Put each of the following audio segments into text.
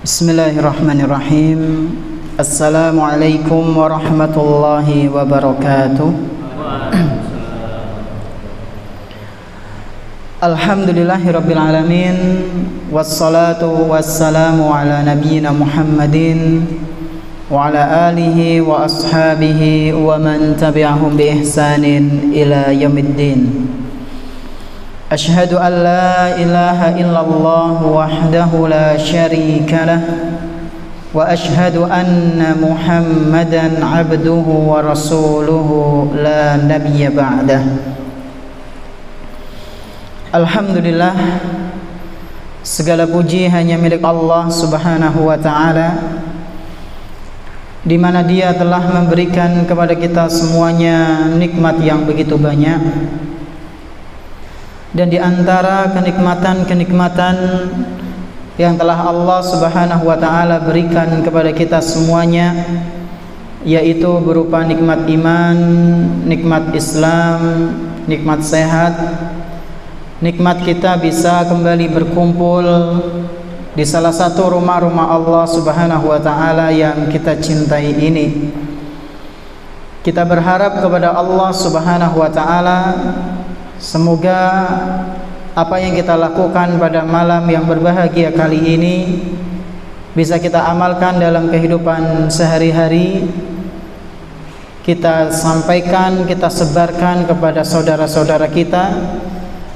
Bismillahirrahmanirrahim. Assalamualaikum warahmatullahi wabarakatuh. Alhamdulillahirabbil alamin, wassalatu wassalamu ala nabiyyina Muhammadin wa ala alihi wa ashabihi wa man tabi'ahum bi ihsanin ila yaumiddin. Ashhadu an la ilaha illallah wahdahu la syarika lah wa ashhadu anna Muhammadan abduhu wa rasuluhu la nabiyya ba'dah. Alhamdulillah, segala puji hanya milik Allah Subhanahu wa taala, di mana Dia telah memberikan kepada kita semuanya nikmat yang begitu banyak. Dan di antara kenikmatan-kenikmatan yang telah Allah Subhanahu wa taala berikan kepada kita semuanya, yaitu berupa nikmat iman, nikmat Islam, nikmat sehat, nikmat kita bisa kembali berkumpul di salah satu rumah-rumah Allah Subhanahu wa taala yang kita cintai ini. Kita berharap kepada Allah Subhanahu wa taala, semoga apa yang kita lakukan pada malam yang berbahagia kali ini bisa kita amalkan dalam kehidupan sehari-hari. Kita sampaikan, kita sebarkan kepada saudara-saudara kita,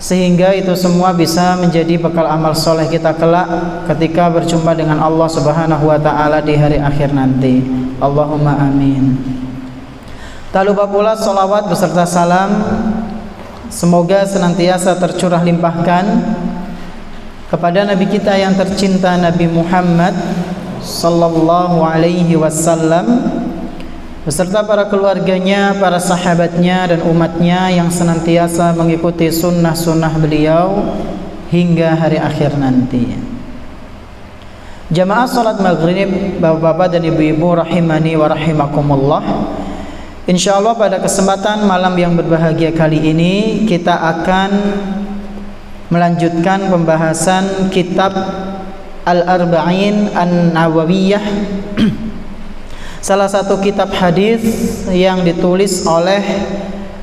sehingga itu semua bisa menjadi bekal amal soleh kita kelak ketika berjumpa dengan Allah Subhanahu wa taala di hari akhir nanti. Allahumma amin. Tak lupa pula salawat beserta salam semoga senantiasa tercurah limpahkan kepada Nabi kita yang tercinta, Nabi Muhammad sallallahu alaihi wasallam, beserta para keluarganya, para sahabatnya dan umatnya yang senantiasa mengikuti sunnah-sunnah beliau hingga hari akhir nanti. Jamaah salat maghrib, bapak-bapak dan ibu-ibu rahimani wa rahimakumullah, insyaallah pada kesempatan malam yang berbahagia kali ini kita akan melanjutkan pembahasan kitab Al-Arba'in An-Nawawiyah, salah satu kitab hadis yang ditulis oleh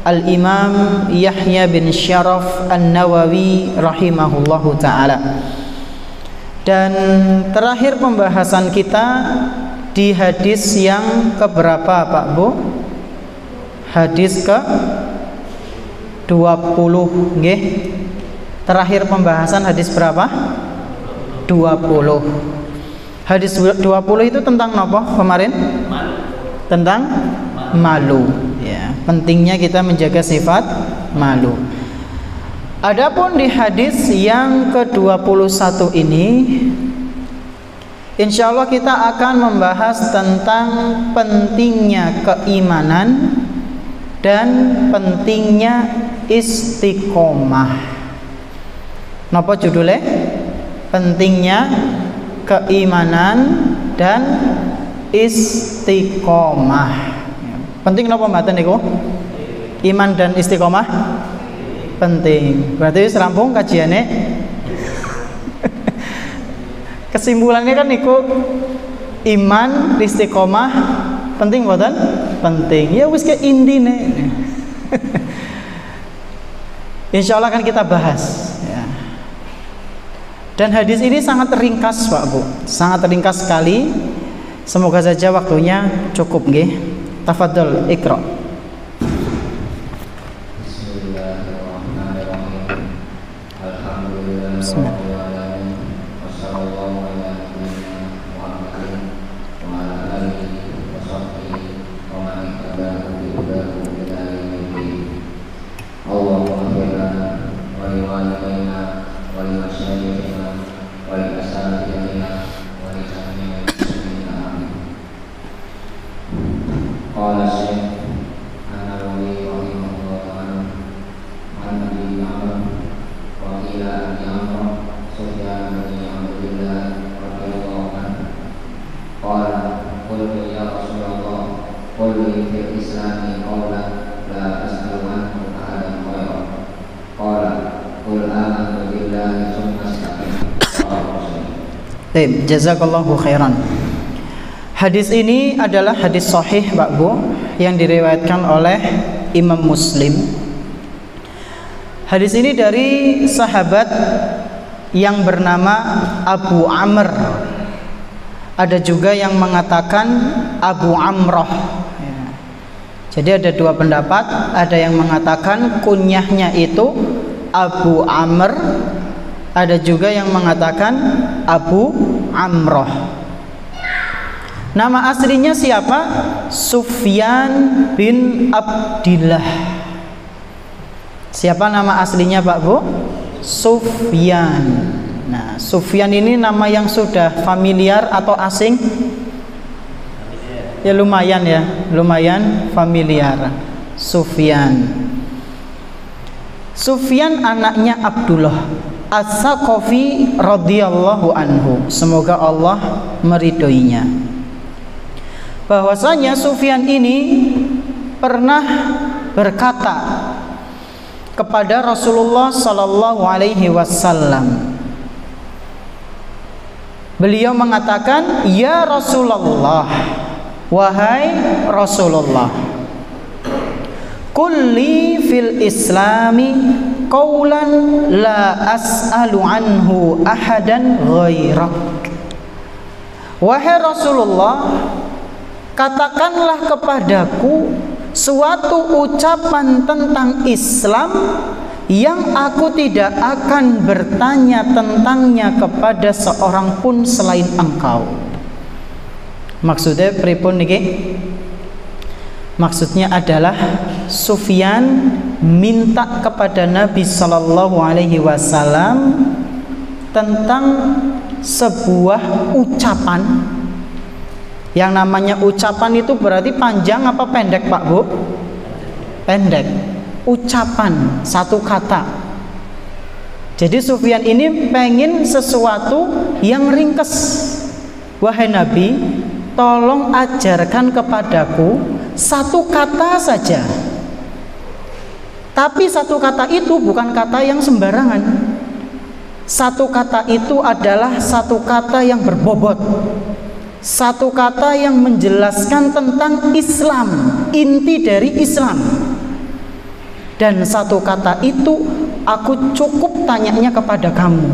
Al-Imam Yahya bin Syaraf An-Nawawi rahimahullahu ta'ala. Dan terakhir pembahasan kita di hadis yang keberapa Pak Bu? Hadis ke 20 nggih. Terakhir pembahasan hadis berapa? 20. Hadis 20 itu tentang apa kemarin? Tentang malu, ya. Pentingnya kita menjaga sifat malu. Adapun di hadis yang ke-21 ini, insyaallah kita akan membahas tentang pentingnya keimanan dan pentingnya istiqomah. Napa judulnya? Pentingnya keimanan dan istiqomah. Penting napa mboten niku? Iman dan istiqomah penting. Berarti wis rampung kajiane. Kesimpulannya kan niku, iman, istiqomah penting mboten? Penting. Ya wis ke indine. Insyaallah akan kita bahas, ya. Dan hadis ini sangat ringkas Pak Bu, sangat ringkas sekali. Semoga saja waktunya cukup nggih. Tafadhol Iqra. Bismillahirrahmanirrahim. Alhamdulillah. Bismillah. Wa Baik, jazakallahu khairan. Hadis ini adalah hadis sahih Pak Bu yang diriwayatkan oleh Imam Muslim. Hadis ini dari sahabat yang bernama Abu Amr. Ada juga yang mengatakan Abu Amroh. Jadi ada dua pendapat. Ada yang mengatakan kunyahnya itu Abu Amr, ada juga yang mengatakan Abu Amroh. Nama aslinya siapa? Sufyan bin Abdillah. Siapa nama aslinya Pak Bu? Sufyan. Nah, Sufyan ini nama yang sudah familiar atau asing? Ya lumayan familiar. Sufyan. Sufyan anaknya Abdullah As-Saqafi radhiyallahu anhu. Semoga Allah meridhoinya. Bahwasanya Sufyan ini pernah berkata kepada Rasulullah sallallahu alaihi wasallam. Beliau mengatakan, "Ya Rasulullah, wahai Rasulullah, kulli fil islami qawlan la as'alu anhu ahadan ghairak." Wahai Rasulullah, katakanlah kepadaku suatu ucapan tentang Islam yang aku tidak akan bertanya tentangnya kepada seorang pun selain engkau. Maksudnya pripun niki? Maksudnya adalah Sufyan minta kepada Nabi sallallahu alaihi wasallam tentang sebuah ucapan. Yang namanya ucapan itu berarti panjang apa pendek Pak Bu? Pendek. Ucapan, satu kata. Jadi Sufyan ini pengen sesuatu yang ringkes. Wahai Nabi, tolong ajarkan kepadaku satu kata saja. Tapi satu kata itu bukan kata yang sembarangan. Satu kata itu adalah satu kata yang berbobot. Satu kata yang menjelaskan tentang Islam, inti dari Islam. Dan satu kata itu aku cukup tanyanya kepada kamu.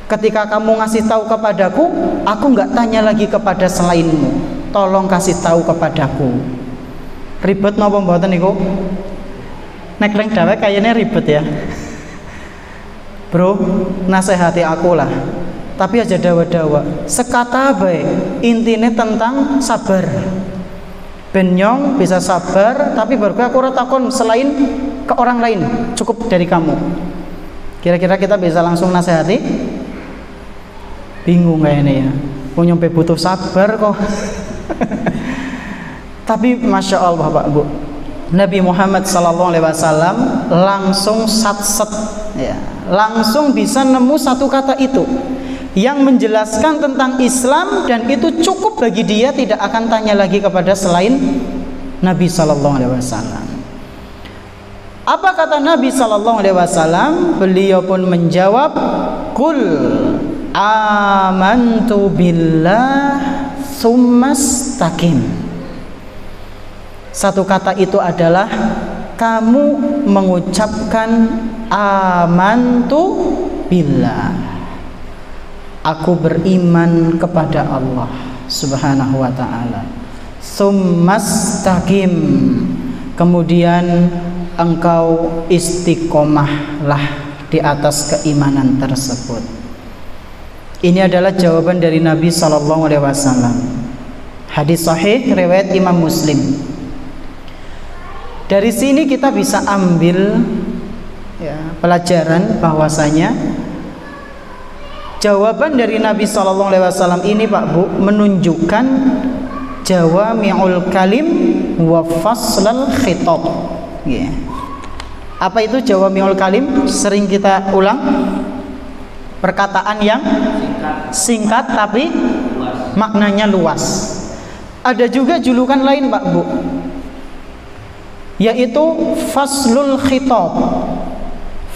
Ketika kamu ngasih tahu kepadaku, aku nggak tanya lagi kepada selainmu. Tolong kasih tahu kepadaku. Ribet napa mboten niku? Nek leng dawek kayaknya ribet ya. Bro, nasihati aku lah. Tapi aja dawa-dawa. Sekata baik, intinya tentang sabar. Benyong bisa sabar, tapi baru aku ora takon selain ke orang lain, cukup dari kamu. Kira-kira kita bisa langsung nasihati? Bingung kayaknya ya. Nyampe butuh sabar kok. Tapi masya Allah Pak Bu, Nabi Muhammad SAW langsung satset, ya, langsung bisa nemu satu kata itu yang menjelaskan tentang Islam, dan itu cukup bagi dia, tidak akan tanya lagi kepada selain Nabi SAW. Apa kata Nabi SAW? Beliau pun menjawab, "Qul amantu billah tsumastaqim." Satu kata itu adalah kamu mengucapkan amantu billah. Aku beriman kepada Allah Subhanahu wa ta'ala. Tsumastaqim. Kemudian engkau istiqomahlah di atas keimanan tersebut. Ini adalah jawaban dari Nabi SAW. Hadis sahih riwayat Imam Muslim. Dari sini kita bisa ambil ya, pelajaran bahwasanya jawaban dari Nabi SAW ini Pak Bu menunjukkan jawami'ul kalim wa faslal khitab. Yeah. Apa itu jawami'ul kalim? Sering kita ulang. Perkataan yang singkat tapi maknanya luas. Ada juga julukan lain Pak Bu, yaitu faslul khitab.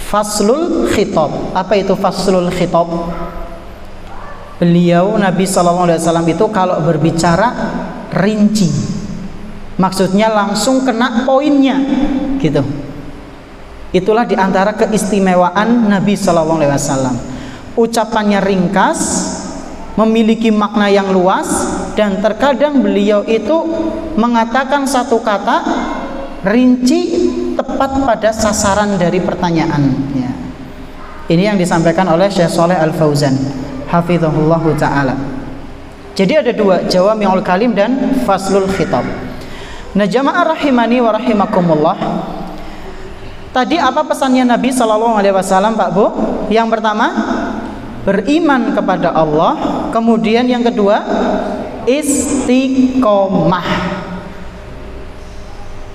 Faslul khitab. Apa itu faslul khitab? Beliau Nabi SAW itu kalau berbicara rinci, maksudnya langsung kena poinnya gitu. Itulah diantara keistimewaan Nabi SAW. Ucapannya ringkas, memiliki makna yang luas, dan terkadang beliau itu mengatakan satu kata rinci tepat pada sasaran dari pertanyaan ya. Ini yang disampaikan oleh Syekh Shalih Al Fauzan hafizahullah ta'ala. Jadi ada dua, jawami'ul kalim dan faslul khitab. Nah jamaah rahimani wa rahimakumullah, tadi apa pesannya Nabi SAW Pak Bu? Yang pertama, beriman kepada Allah. Kemudian yang kedua, istiqomah.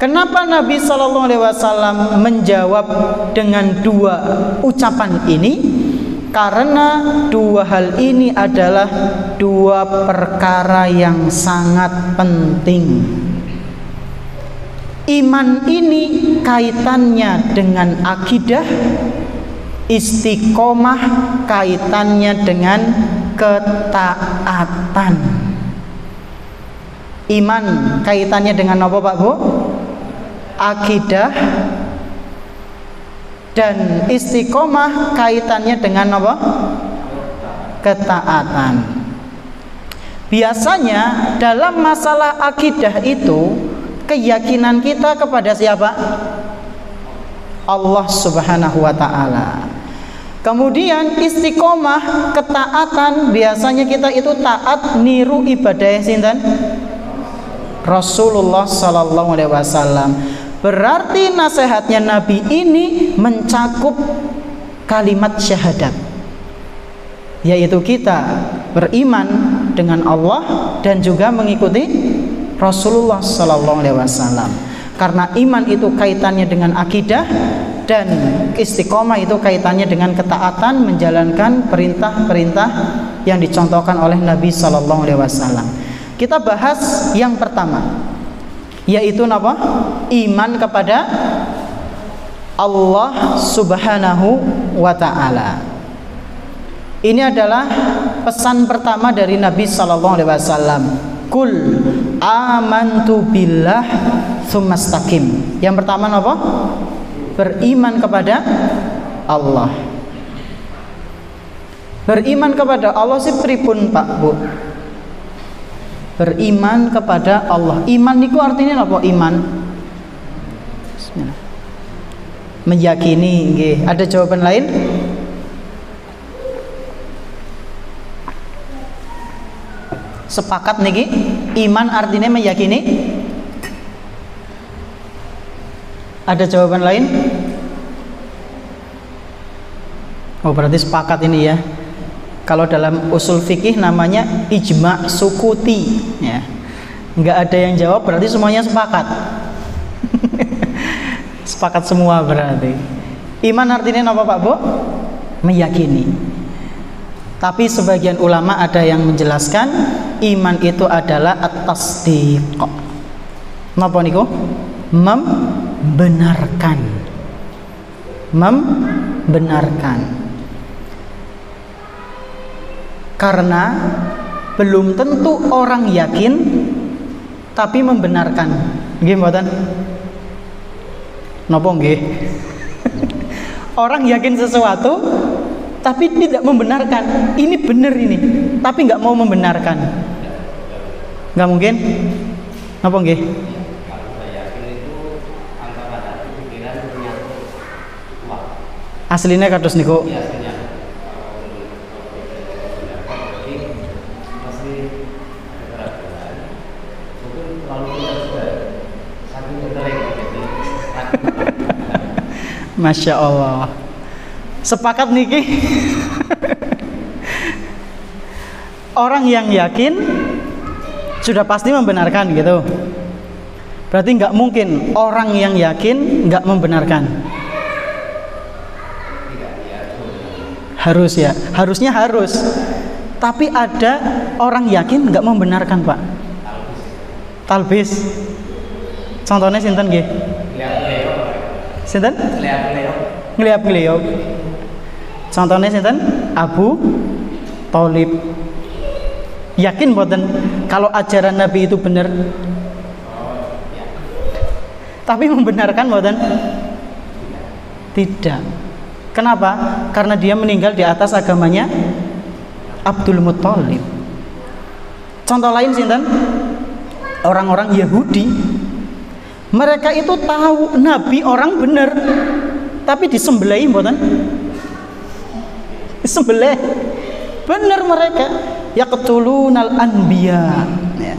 Kenapa Nabi SAW menjawab dengan dua ucapan ini? Karena dua hal ini adalah dua perkara yang sangat penting. Iman ini kaitannya dengan akidah, istiqomah kaitannya dengan ketaatan. Iman kaitannya dengan apa Pak Bu? Akidah. Dan istiqomah kaitannya dengan apa? Ketaatan. Biasanya dalam masalah akidah itu keyakinan kita kepada siapa? Allah Subhanahu wa ta'ala. Kemudian istiqomah, ketaatan, biasanya kita itu taat niru ibadah sinten? Rasulullah sallallahu alaihi wasallam. Berarti nasihatnya Nabi ini mencakup kalimat syahadat, yaitu kita beriman dengan Allah dan juga mengikuti Rasulullah sallallahu alaihi wasallam. Karena iman itu kaitannya dengan akidah dan istiqomah itu kaitannya dengan ketaatan, menjalankan perintah-perintah yang dicontohkan oleh Nabi sallallahu alaihi wasallam. Kita bahas yang pertama, yaitu apa? Iman kepada Allah Subhanahu wa ta'ala. Ini adalah pesan pertama dari Nabi sallallahu alaihi wasallam. Kul amantu billah tsumastaqim. Yang pertama apa? Beriman kepada Allah. Beriman kepada Allah sih pripun Pak Bu? Beriman kepada Allah. Iman niku artinya apa? Iman Bismillah. Meyakini nggih. Ada jawaban lain? Sepakat niki? Iman artinya meyakini? Ada jawaban lain? Oh berarti sepakat ini ya. Kalau dalam usul fikih namanya ijma sukuti ya. Nggak ada yang jawab berarti semuanya sepakat. Sepakat semua berarti. Iman artinya apa Pak Bu? Meyakini. Tapi sebagian ulama ada yang menjelaskan iman itu adalah at-tasdiq. Napa niku? Membenarkan. Membenarkan. Karena belum tentu orang yakin tapi membenarkan. Nggih mboten? Napa nggih? Orang yakin sesuatu tapi tidak membenarkan. Ini benar ini, tapi nggak mau membenarkan. Nggak mungkin? Napa nggih? Aslinya kados niku. Masya Allah. Sepakat niki. Orang yang yakin sudah pasti membenarkan gitu. Berarti nggak mungkin orang yang yakin nggak membenarkan. Harus ya, harusnya harus. Tapi ada orang yakin nggak membenarkan Pak. Talbis. Contohnya sinten nggih? Sinten? Ngeliap-ngeliap. Contohnya sinten? Abu Thalib. Yakin mboten kalau ajaran Nabi itu benar? Tapi membenarkan mboten? Tidak. Kenapa? Karena dia meninggal di atas agamanya Abdul Muthalib. Contoh lain sinten? Orang-orang Yahudi. Mereka itu tahu Nabi orang benar, tapi disembelih mboten? Disembelih. Benar mereka. Yaqtulunal anbiya. Ya.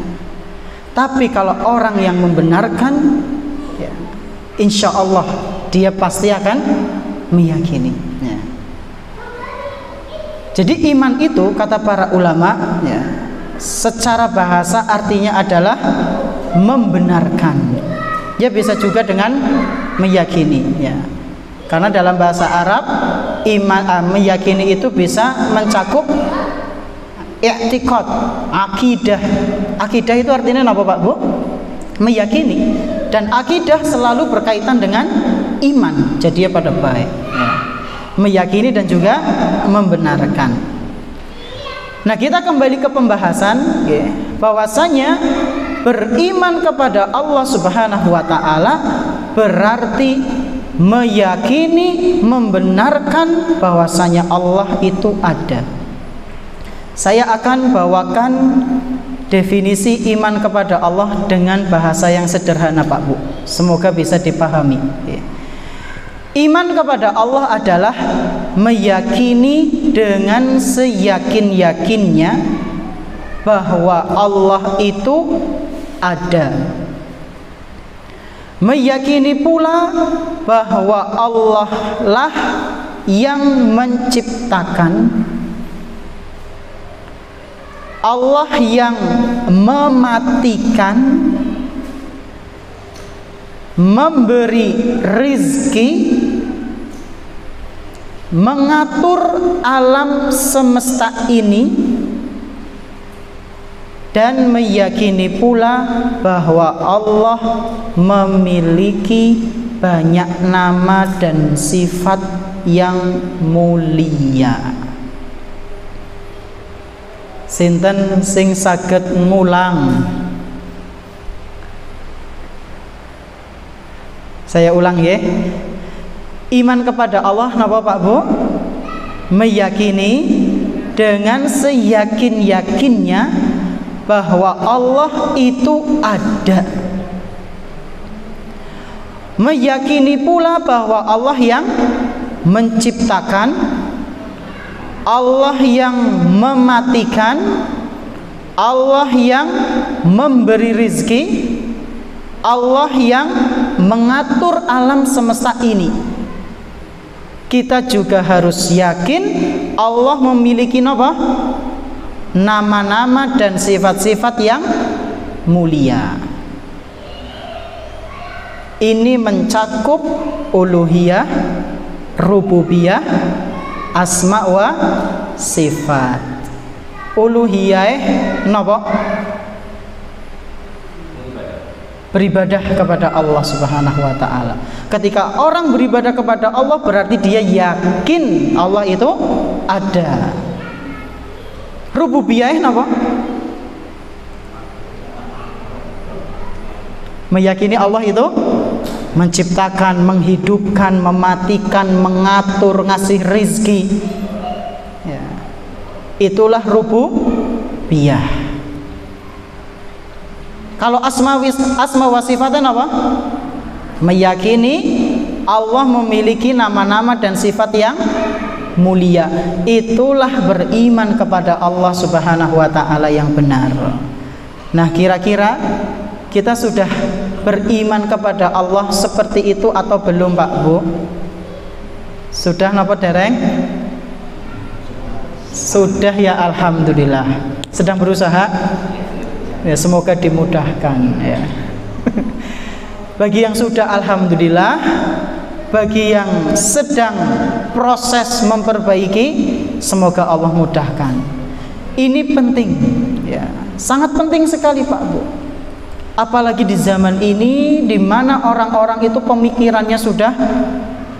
Tapi kalau orang yang membenarkan, ya, insya Allah dia pasti akan meyakini. Ya. Jadi iman itu kata para ulama, ya, secara bahasa artinya adalah membenarkan. Ya bisa juga dengan meyakini. Ya. Karena dalam bahasa Arab iman meyakini itu bisa mencakup i'tiqad, akidah. Akidah itu artinya apa Pak Bu? Meyakini. Dan akidah selalu berkaitan dengan iman. Jadi pada baik. Ya. Meyakini dan juga membenarkan. Nah kita kembali ke pembahasan, ya, bahwasanya beriman kepada Allah Subhanahu Wa Taala berarti meyakini, membenarkan bahwasanya Allah itu ada. Saya akan bawakan definisi iman kepada Allah dengan bahasa yang sederhana Pak Bu. Semoga bisa dipahami. Iman kepada Allah adalah meyakini dengan seyakin-yakinnya bahwa Allah itu ada. Meyakini pula bahwa Allah lah yang menciptakan, Allah yang mematikan, memberi rizki, mengatur alam semesta ini, dan meyakini pula bahwa Allah memiliki banyak nama dan sifat yang mulia. Sinten sing saged ngulang? Saya ulang ya. Iman kepada Allah napa Pak Bu? Meyakini dengan seyakin-yakinnya bahwa Allah itu ada. Meyakini pula bahwa Allah yang menciptakan, Allah yang mematikan, Allah yang memberi rizki, Allah yang mengatur alam semesta ini. Kita juga harus yakin Allah memiliki apa? Nama-nama dan sifat-sifat yang mulia. Ini mencakup uluhiyah, rububiyah, asma wa sifat. Uluhiyah napa? Beribadah kepada Allah Subhanahu wa taala. Ketika orang beribadah kepada Allah berarti dia yakin Allah itu ada. Rububiyah napa? Meyakini Allah itu menciptakan, menghidupkan, mematikan, mengatur, ngasih rizki, ya. Itulah rububiyah. Kalau asma wa sifatnya apa? Meyakini Allah memiliki nama-nama dan sifat yang mulia. Itulah beriman kepada Allah Subhanahu wa taala yang benar. Nah, kira-kira kita sudah beriman kepada Allah seperti itu atau belum Pak Bu? Sudah napa dereng? Sudah ya, alhamdulillah. Sedang berusaha? Ya, semoga dimudahkan ya. Bagi yang sudah alhamdulillah, bagi yang sedang proses memperbaiki, semoga Allah mudahkan. Ini penting ya, sangat penting sekali Pak Bu. Apalagi di zaman ini di mana orang-orang itu pemikirannya sudah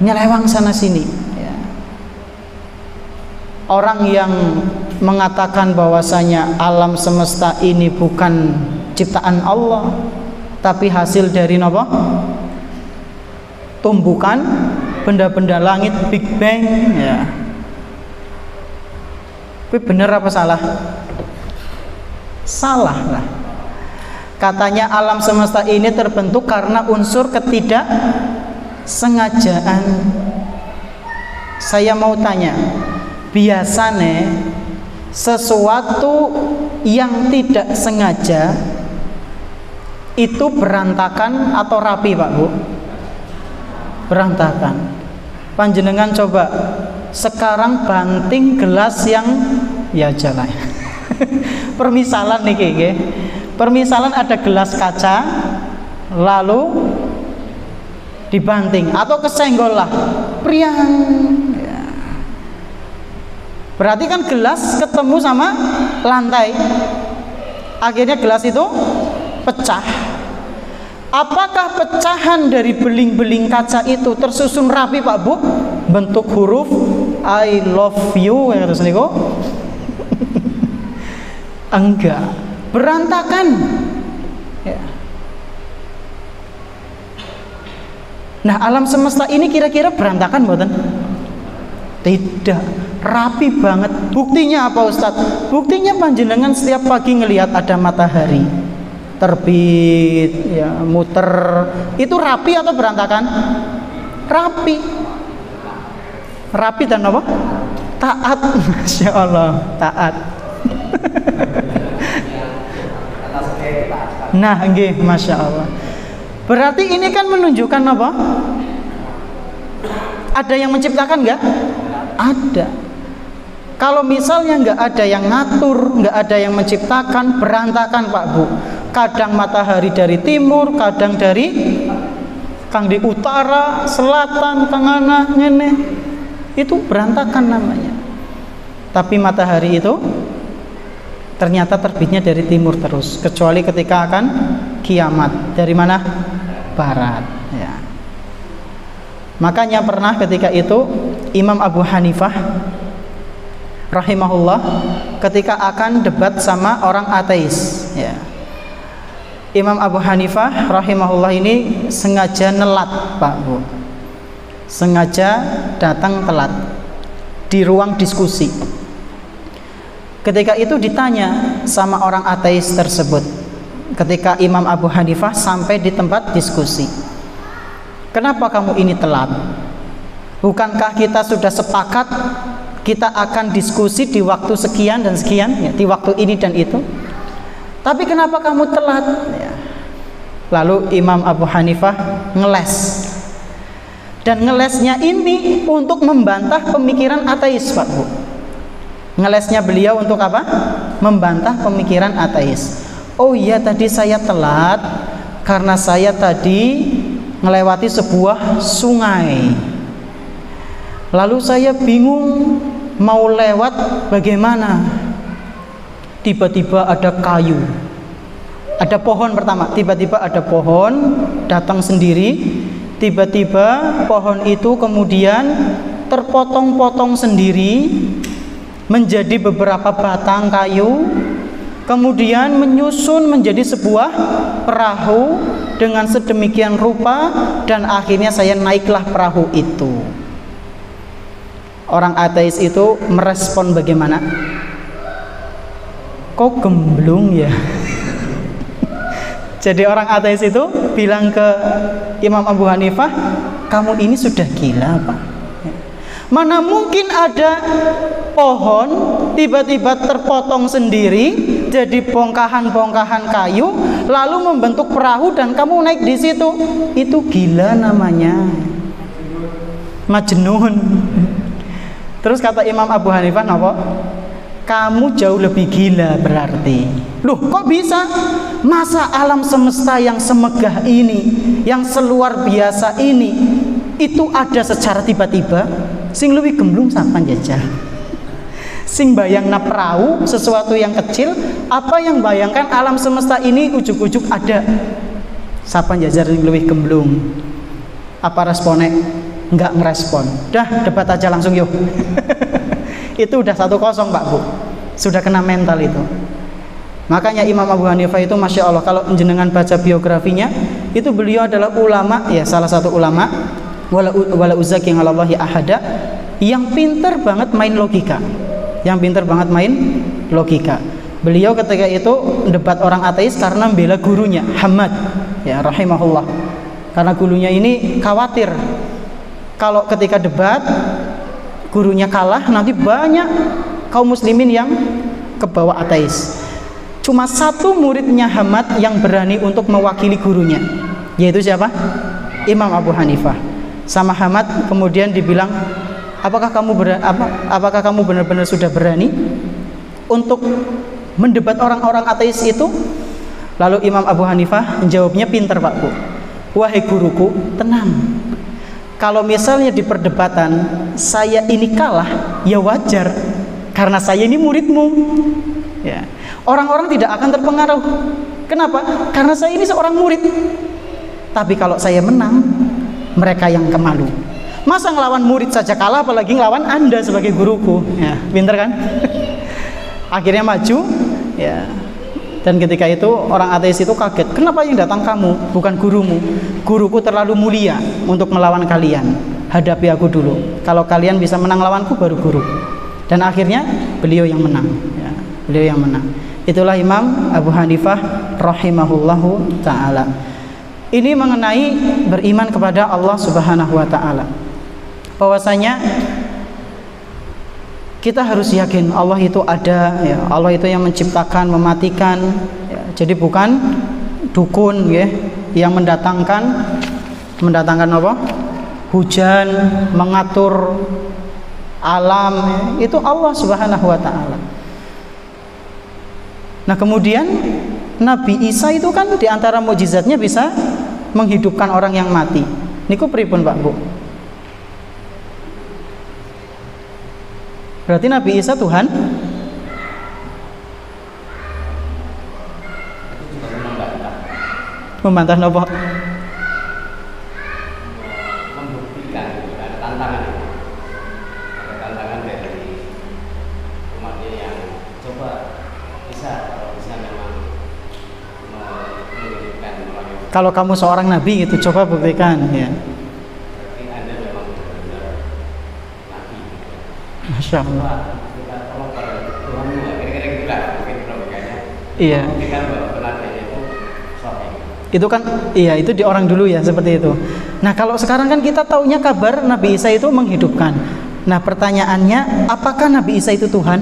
nyelewang sana sini ya. Orang yang mengatakan bahwasanya alam semesta ini bukan ciptaan Allah, tapi hasil dari apa? Tumbukan benda-benda langit, Big Bang, ya. Itu bener apa salah? Salah lah. Katanya alam semesta ini terbentuk karena unsur ketidaksengajaan. Saya mau tanya, biasanya sesuatu yang tidak sengaja itu berantakan atau rapi, Pak Bu? Berantakan. Panjenengan coba sekarang banting gelas yang ya jalan. Permisalan nih nggih. Permisalan ada gelas kaca lalu dibanting atau kesenggol lah, priang. Ya. Berarti kan gelas ketemu sama lantai, akhirnya gelas itu pecah. Apakah pecahan dari beling-beling kaca itu tersusun rapi, Pak Bu? Bentuk huruf I love you ya terus niku? Enggak, berantakan. Ya. Nah, alam semesta ini kira-kira berantakan mboten? Tidak, rapi banget. Buktinya apa, Ustadz? Buktinya panjenengan setiap pagi ngelihat ada matahari terbit, ya, muter. Itu rapi atau berantakan? Rapi. Rapi dan apa? Taat. Masya Allah, taat. Nah, nggih, Masya Allah. Berarti ini kan menunjukkan apa? Ada yang menciptakan nggak? Ada. Kalau misalnya nggak ada yang ngatur, nggak ada yang menciptakan, berantakan, Pak Bu. Kadang matahari dari timur, kadang dari kang di utara, selatan, tengah, ngene. Itu berantakan namanya. Tapi matahari itu ternyata terbitnya dari timur terus, kecuali ketika akan kiamat. Dari mana? Barat, ya. Makanya pernah ketika itu Imam Abu Hanifah rahimahullah ketika akan debat sama orang ateis, ya. Imam Abu Hanifah rahimahullah ini sengaja nelat, Pak Bu. Sengaja datang telat di ruang diskusi. Ketika itu ditanya sama orang ateis tersebut, ketika Imam Abu Hanifah sampai di tempat diskusi, kenapa kamu ini telat? Bukankah kita sudah sepakat kita akan diskusi di waktu sekian dan sekian, ya, di waktu ini dan itu? Tapi kenapa kamu telat? Ya. Lalu Imam Abu Hanifah ngeles. Dan ngelesnya ini untuk membantah pemikiran ateis, Pak Bu. Ngelesnya beliau untuk apa? Membantah pemikiran ateis. Oh iya, tadi saya telat karena saya tadi melewati sebuah sungai. Lalu saya bingung mau lewat bagaimana. Tiba-tiba ada kayu, ada pohon pertama. Tiba-tiba ada pohon datang sendiri. Tiba-tiba pohon itu kemudian terpotong-potong sendiri menjadi beberapa batang kayu, kemudian menyusun menjadi sebuah perahu dengan sedemikian rupa, dan akhirnya saya naiklah perahu itu. Orang ateis itu merespon bagaimana? Kok gemblung ya? Jadi orang ateis itu bilang ke Imam Abu Hanifah, kamu ini sudah gila, Pak. Mana mungkin ada pohon tiba-tiba terpotong sendiri jadi bongkahan-bongkahan kayu lalu membentuk perahu dan kamu naik di situ? Itu gila namanya, majnun. Terus kata Imam Abu Hanifah, apa? Kamu jauh lebih gila berarti. Loh, kok bisa? Masa alam semesta yang semegah ini, yang seluar biasa ini, itu ada secara tiba-tiba? Sing luwih gemblung sampan jajal. Sing bayangna perahu sesuatu yang kecil, apa yang bayangkan alam semesta ini ujuk-ujuk ada? Sampan jajal sing luwih gemblung. Apa responnya? Enggak ngerespon. Dah, debat aja langsung yuk. Itu udah 1-0, Pak Bu. sudah kena mental itu. Makanya Imam Abu Hanifah itu Masya Allah, kalau jenengan baca biografinya, itu beliau adalah ulama, ya salah satu ulama, wala uzaki ngalallahi ahada, yang pintar banget main logika. Beliau ketika itu debat orang ateis karena membela gurunya Hamad, ya rahimahullah. Karena gurunya ini khawatir kalau ketika debat gurunya kalah, nanti banyak kaum muslimin yang kebawa ateis. Cuma satu muridnya Hamad yang berani untuk mewakili gurunya, yaitu siapa? Imam Abu Hanifah. Sama Hamad kemudian dibilang, apakah kamu benar-benar sudah berani untuk mendebat orang-orang ateis itu? Lalu Imam Abu Hanifah menjawabnya pintar, Pak Bu. Wahai guruku, tenang. Kalau misalnya di perdebatan saya ini kalah, ya wajar, karena saya ini muridmu. Ya. Orang-orang tidak akan terpengaruh. Kenapa? Karena saya ini seorang murid. Tapi kalau saya menang, mereka yang kemalu. Masa ngelawan murid saja kalah, apalagi ngelawan Anda sebagai guruku. Ya, pinter kan? Akhirnya maju, ya. Dan ketika itu orang ateis itu kaget. Kenapa yang datang kamu, bukan gurumu? Guruku terlalu mulia untuk melawan kalian. Hadapi aku dulu. Kalau kalian bisa menang lawanku, baru guru. Dan akhirnya beliau yang menang. Ya, beliau yang menang. Itulah Imam Abu Hanifah rahimahullahu ta'ala. Ini mengenai beriman kepada Allah subhanahu wa ta'ala, bahwasanya kita harus yakin Allah itu ada, ya. Allah itu yang menciptakan, mematikan, ya. Jadi bukan dukun, ya, yang mendatangkan apa? Hujan, mengatur alam, ya. Itu Allah subhanahu wa ta'ala. Nah kemudian Nabi Isa itu kan diantara mukjizatnya bisa menghidupkan orang yang mati. Niku pripun Pak Bu? Berarti Nabi Isa Tuhan? Membantah nopo? Membuktikan, ada tantangan. Ada tantangan dari umatnya yang coba bisa, kalau bisa memang menghidupkan orang yang. Kalau kamu seorang nabi gitu, coba buktikan, ya. Berarti Anda memang benar-benar nabi. Masya Allah. Kita tolong pada Tuhanmu, kira-kira gitu lah mungkin logikanya. Iya. Buktikan bahwa penasihatnya itu sahih. Itu kan, iya itu di orang dulu ya seperti itu. Nah kalau sekarang kan kita taunya kabar Nabi Isa itu menghidupkan. Nah pertanyaannya, apakah Nabi Isa itu Tuhan?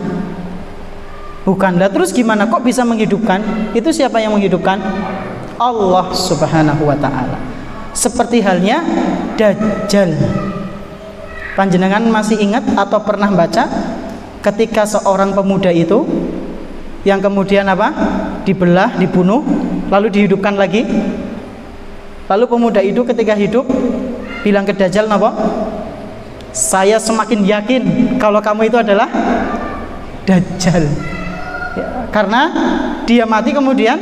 Bukan. Lah terus gimana kok bisa menghidupkan? Itu siapa yang menghidupkan? Allah subhanahu wa ta'ala. Seperti halnya Dajjal. Panjenengan masih ingat atau pernah baca ketika seorang pemuda itu yang kemudian apa? Dibelah, dibunuh, lalu dihidupkan lagi. Lalu pemuda itu ketika hidup bilang ke Dajjal apa? Saya semakin yakin kalau kamu itu adalah Dajjal. Ya, karena dia mati kemudian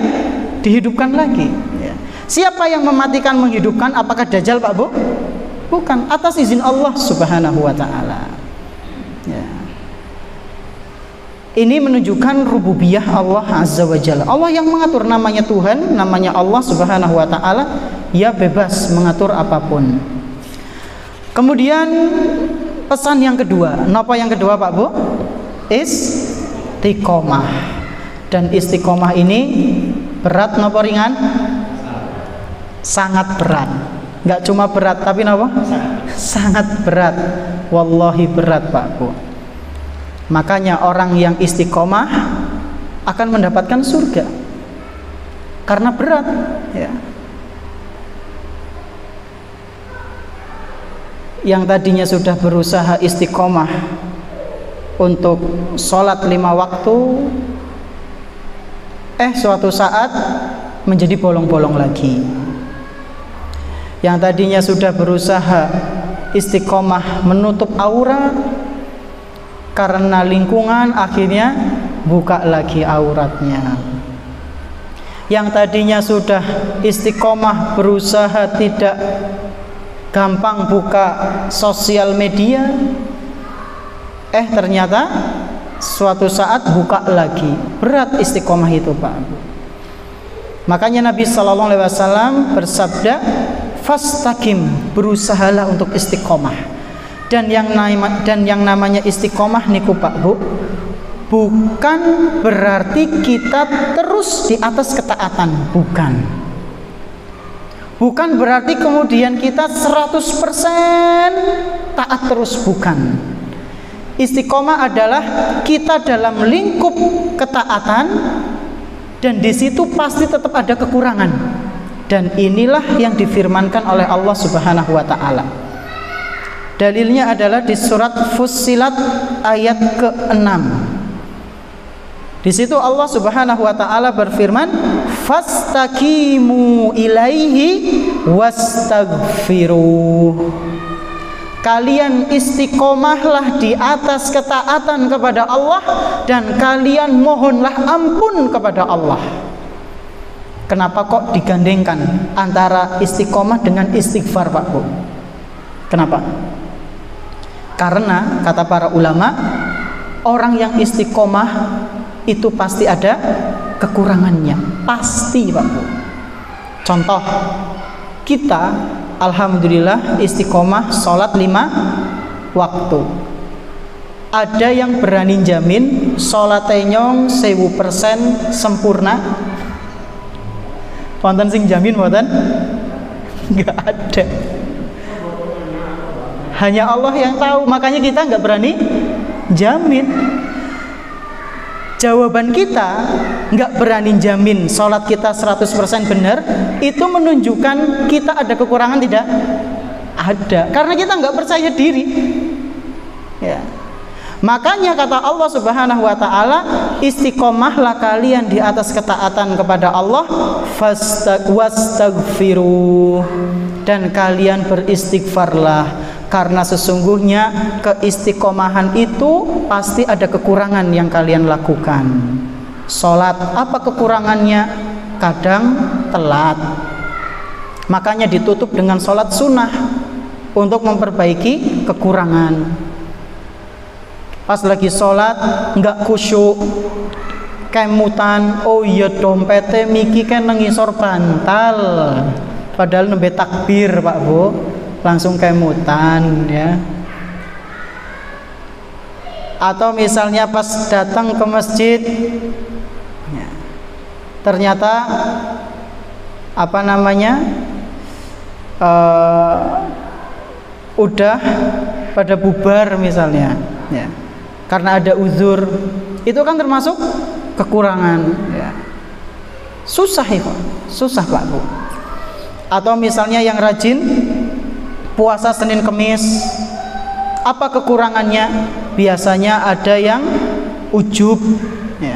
dihidupkan lagi, ya. Siapa yang mematikan menghidupkan? Apakah Dajjal Pak Bu? Bukan, atas izin Allah subhanahu wa ta'ala, ya. Ini menunjukkan rububiyah Allah azza wa jalla. Allah yang mengatur, namanya Tuhan, namanya Allah subhanahu wa ta'ala. Ya bebas mengatur apapun. Kemudian pesan yang kedua, napa yang kedua Pak Bu? Istiqomah. Dan istiqomah ini berat napa ringan? Sangat berat. Enggak cuma berat tapi napa? Sangat berat. Wallahi berat Pak Bu. Makanya orang yang istiqomah akan mendapatkan surga karena berat, ya. Yang tadinya sudah berusaha istiqomah untuk sholat 5 waktu, suatu saat menjadi bolong-bolong lagi. Yang tadinya sudah berusaha istiqomah menutup aurat, karena lingkungan akhirnya buka lagi auratnya. Yang tadinya sudah istiqomah berusaha tidak gampang buka sosial media, ternyata suatu saat buka lagi. Berat istiqomah itu, Pak. Makanya Nabi sallallahu alaihi wasallam bersabda, "Fastaqim," berusahalah untuk istiqomah. Dan yang namanya istiqomah niku, Pak Bu, bukan berarti kita terus di atas ketaatan, bukan. Bukan berarti kemudian kita 100% taat terus, bukan. Istiqomah adalah kita dalam lingkup ketaatan dan di situ pasti tetap ada kekurangan. Dan inilah yang difirmankan oleh Allah Subhanahu wa taala. Dalilnya adalah di surat Fussilat ayat ke-6. Di situ Allah Subhanahu wa taala berfirman, "Fastaqimu ilaihi wastaghfiruh." Kalian istiqomahlah di atas ketaatan kepada Allah dan kalian mohonlah ampun kepada Allah. Kenapa kok digandengkan antara istiqomah dengan istighfar, Pak Bu? Kenapa? Karena kata para ulama, orang yang istiqomah itu pasti ada kekurangannya, pasti, Pak Bu. Contoh, kita alhamdulillah istiqomah sholat 5 waktu. Ada yang berani jamin sholatnya nyong 1000% sempurna? Wonten sing jamin mboten? Enggak ada. Hanya Allah yang tahu, makanya kita nggak berani jamin. Jawaban kita nggak berani jamin sholat kita 100% benar, itu menunjukkan kita ada kekurangan tidak? Ada, karena kita nggak percaya diri. Ya. Makanya kata Allah Subhanahu wa taala, istiqomahlah kalian di atas ketaatan kepada Allah, wastaghfiruh, dan kalian beristighfarlah. Karena sesungguhnya keistiqomahan itu pasti ada kekurangan yang kalian lakukan. Sholat, apa kekurangannya? Kadang telat. Makanya ditutup dengan sholat sunnah untuk memperbaiki kekurangan. Pas lagi sholat nggak khusyuk, kemutan, oh iya dompetnya miki kan nengisor bantal, padahal nembe takbir, Pak Bu, langsung kemutan, ya. Atau misalnya pas datang ke masjid, ya, ternyata apa namanya udah pada bubar misalnya, ya, karena ada uzur, itu kan termasuk kekurangan, ya. Susah ya, susah, Pak Bu. Atau misalnya yang rajin puasa Senin Kemis, apa kekurangannya? Biasanya ada yang ujub, ya.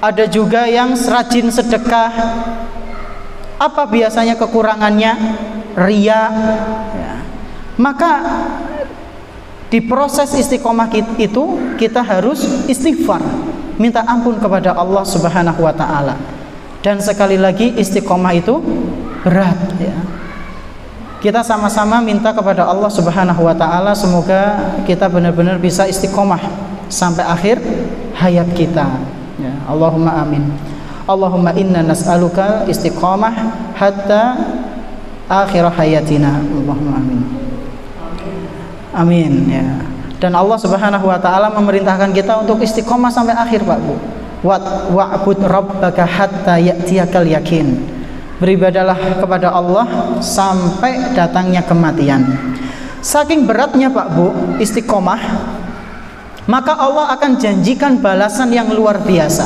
Ada juga yang rajin sedekah, apa biasanya kekurangannya? Riya, ya. Maka di proses istiqomah itu kita harus istighfar, minta ampun kepada Allah Subhanahu wa taala. Dan sekali lagi istiqomah itu berat, ya. Kita sama-sama minta kepada Allah Subhanahu wa taala semoga kita benar-benar bisa istiqomah sampai akhir hayat kita, ya. Allahumma amin. Allahumma inna nas'aluka istiqomah hatta akhir hayatina. Allahumma amin. Amin, ya. Dan Allah Subhanahu wa taala memerintahkan kita untuk istiqomah sampai akhir, Pak Bu. Wa'bud rabbaka hatta ya'tiyakal yakin. Beribadalah kepada Allah sampai datangnya kematian. Saking beratnya, Pak Bu, istiqomah, maka Allah akan janjikan balasan yang luar biasa.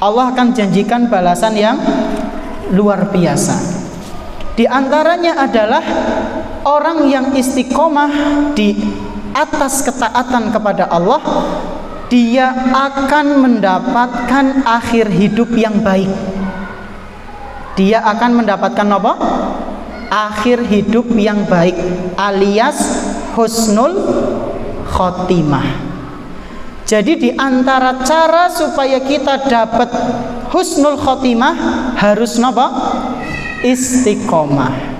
Allah akan janjikan balasan yang luar biasa. Di antaranya adalah orang yang istiqomah di atas ketaatan kepada Allah, dia akan mendapatkan akhir hidup yang baik. Dia akan mendapatkan apa? Akhir hidup yang baik, alias husnul khotimah. Jadi di antara cara supaya kita dapat husnul khotimah harus apa? Istiqomah.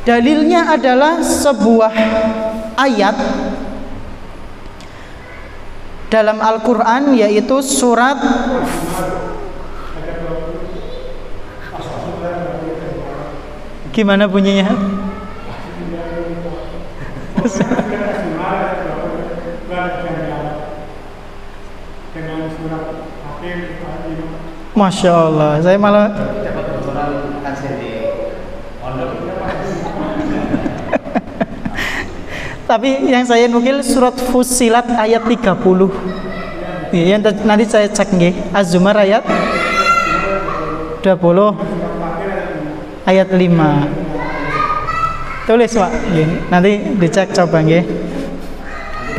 Dalilnya adalah sebuah ayat dalam Al-Quran, yaitu surat gimana bunyinya? Masya Allah, saya malah tapi yang saya nukil surat Fussilat ayat 30. Ya, nanti saya cek nggih. Az-Zumar ayat 20 ayat 5. Tulis Pak, nanti dicek coba nggih.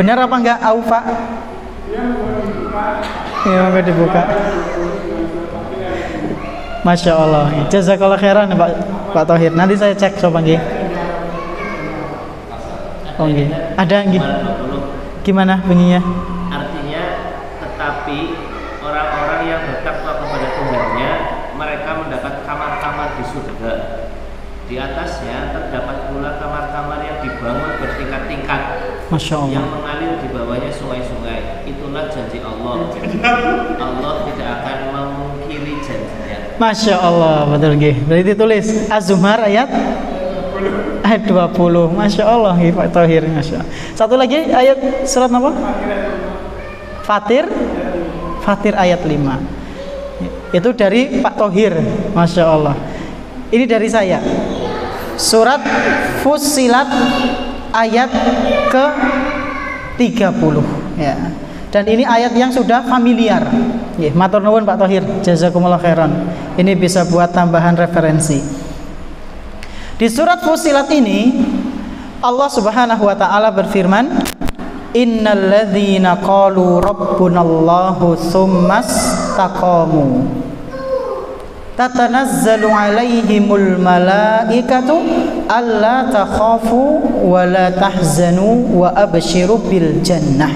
Benar apa enggak Aufa? Ya, enggak dibuka. Masya Allah, jazakallah khairan Pak Thohir. Nanti saya cek coba nggih. Oh nggih, ada nggih. Gimana bunyinya? Artinya, tetapi orang-orang yang bertakwa kepada Tuhannya, mereka mendapat kamar-kamar di surga. Di atasnya terdapat pula kamar-kamar yang dibangun bertingkat-tingkat, Masya Allah, yang mengalir di bawahnya sungai-sungai. Itulah janji Allah. Allah tidak akan memungkiri janjinya. Masya Allah, betul nggih. Berarti tulis Az-Zumar ayat 20. Masya Allah, Pak Thohir. Masya Allah. Satu lagi ayat surat apa? Fatir. Fatir ayat 5. Itu dari Pak Thohir. Masya Allah. Ini dari saya. Surat Fussilat ayat ke 30 ya. Dan ini ayat yang sudah familiar. Matur nuwun Pak Thohir, jazakumullah khairan. Ini bisa buat tambahan referensi. Di surat Fussilat ini Allah Subhanahu wa taala berfirman, innalladzina qalu rabbunallahu tsummastaqamu tatanazzalu alaihimul malaikatu alla takhafu wa la tahzanu wa abshiru bil jannah.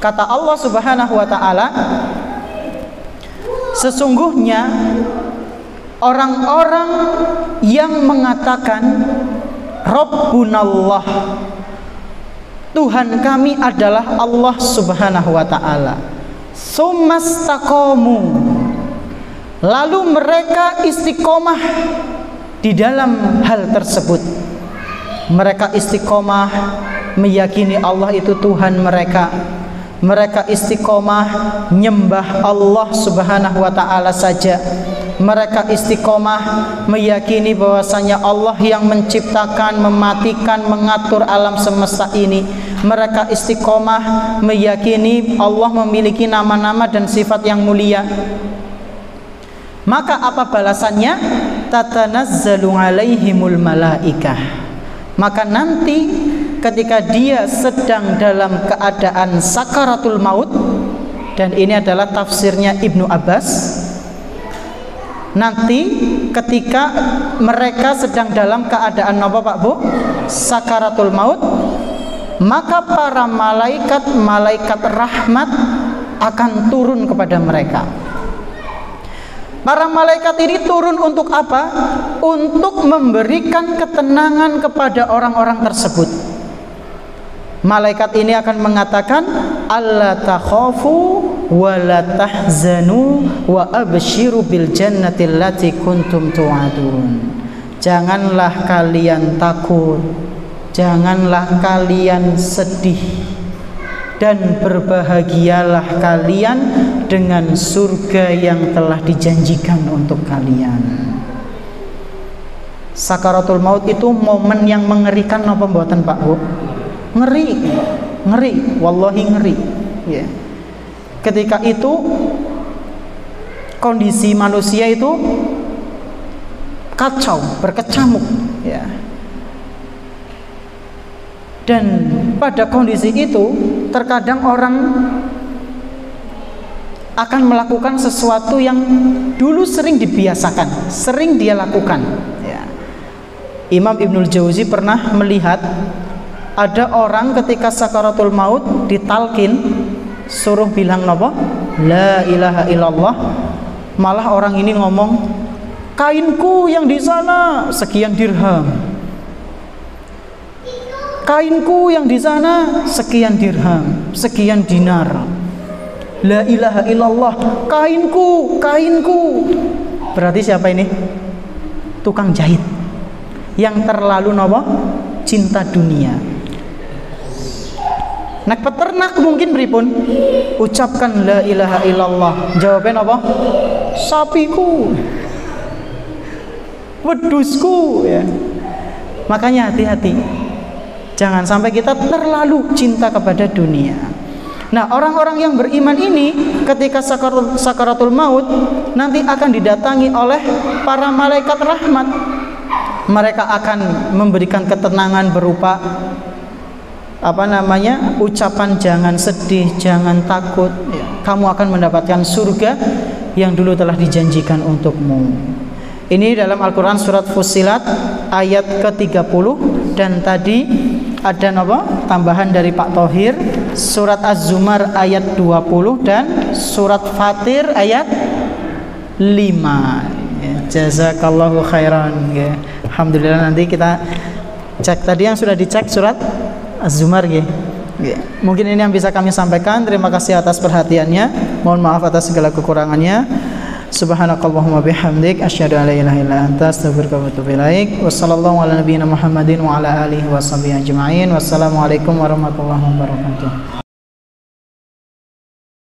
Kata Allah Subhanahu wa taala, sesungguhnya orang-orang yang mengatakan Rabbunallah, Tuhan kami adalah Allah Subhanahu wa taala, tsumastaqamu, lalu mereka istiqomah di dalam hal tersebut. Mereka istiqomah meyakini Allah itu Tuhan mereka. Mereka istiqomah menyembah Allah Subhanahu wa taala saja. Mereka istiqomah meyakini bahwasanya Allah yang menciptakan, mematikan, mengatur alam semesta ini. Mereka istiqomah meyakini Allah memiliki nama-nama dan sifat yang mulia. Maka apa balasannya? Tatanazzalu alaihimul malaikah. Maka nanti ketika dia sedang dalam keadaan sakaratul maut, dan ini adalah tafsirnya Ibnu Abbas, nanti ketika mereka sedang dalam keadaan apa Pak Bu? Sakaratul maut, maka para malaikat rahmat akan turun kepada mereka. Para malaikat ini turun untuk apa? Untuk memberikan ketenangan kepada orang-orang tersebut. Malaikat ini akan mengatakan, alla takhafu wa la tahzanu wa abshiru bil jannati allati kuntum tu'adun. Janganlah kalian takut, janganlah kalian sedih, dan berbahagialah kalian dengan surga yang telah dijanjikan untuk kalian. Sakaratul maut itu momen yang mengerikan apa mboten Pak Bu? Ngeri, ngeri, wallahi ngeri ya. Ketika itu kondisi manusia itu kacau, berkecamuk ya. Dan pada kondisi itu terkadang orang akan melakukan sesuatu yang dulu sering dibiasakan, sering dia lakukan ya. Imam Ibnul Jauzi pernah melihat ada orang ketika sakaratul maut ditalkin suruh bilang apa? La ilaha illallah. Malah orang ini ngomong, kainku yang di sana sekian dirham, kainku yang di sana sekian dirham, sekian dinar. La ilaha illallah, kainku. Berarti siapa ini? Tukang jahit yang terlalu nopo cinta dunia. Nek peternak mungkin pripun? Ucapkan la ilaha illallah. Jawabnya apa? Sapiku, wedusku ya. Makanya hati-hati. Jangan sampai kita terlalu cinta kepada dunia. Nah, orang-orang yang beriman ini ketika sakaratul maut nanti akan didatangi oleh para malaikat rahmat. Mereka akan memberikan ketenangan berupa ucapan jangan sedih, jangan takut ya. Kamu akan mendapatkan surga yang dulu telah dijanjikan untukmu. Ini dalam Al-Quran surat Fussilat ayat ke-30. Dan tadi ada tambahan dari Pak Thohir, surat Az-Zumar ayat 20 dan surat Fatir ayat 5 ya. Jazakallahu khairan ya. Alhamdulillah, nanti kita cek tadi yang sudah dicek surat Az-Zumar ya. Mungkin ini yang bisa kami sampaikan. Terima kasih atas perhatiannya. Mohon maaf atas segala kekurangannya. Subhanakallahumma bihamdik asyhadu an la ilaha illa anta astaghfiruka wa atubu ilaik. Wassallallahu ala nabiyyina Muhammadin wa ala alihi washabihi ajma'in. Wassalamualaikum warahmatullahi wabarakatuh.